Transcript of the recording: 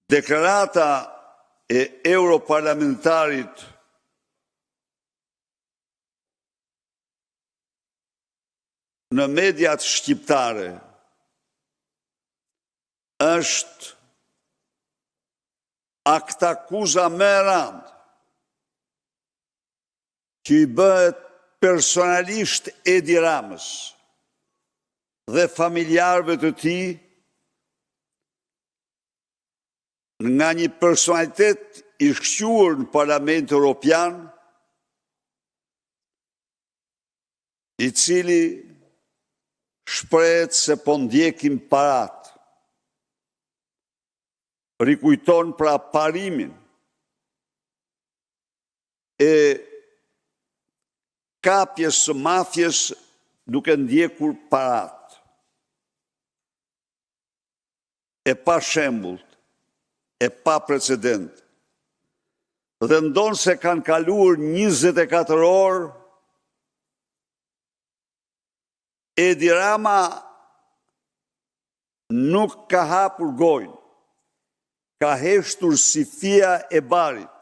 Deklarata e europarlamentarit në mediat shqiptare është aktakuza me rand që i bëhet personalisht Edi Ramës dhe familjarëve të tij nga një personalitet i shquar në Parlamentin Evropian, i cili shprehet se po ndjekim parat. Rikujton pra parimin e kapjes së mafjes duke ndjekur parat. E pa shembull, e pa precedent. Dhe ndonë se kanë kaluar 24 orë, Edi Rama nuk ka hapur gojën, ka heshtur si fia e barit.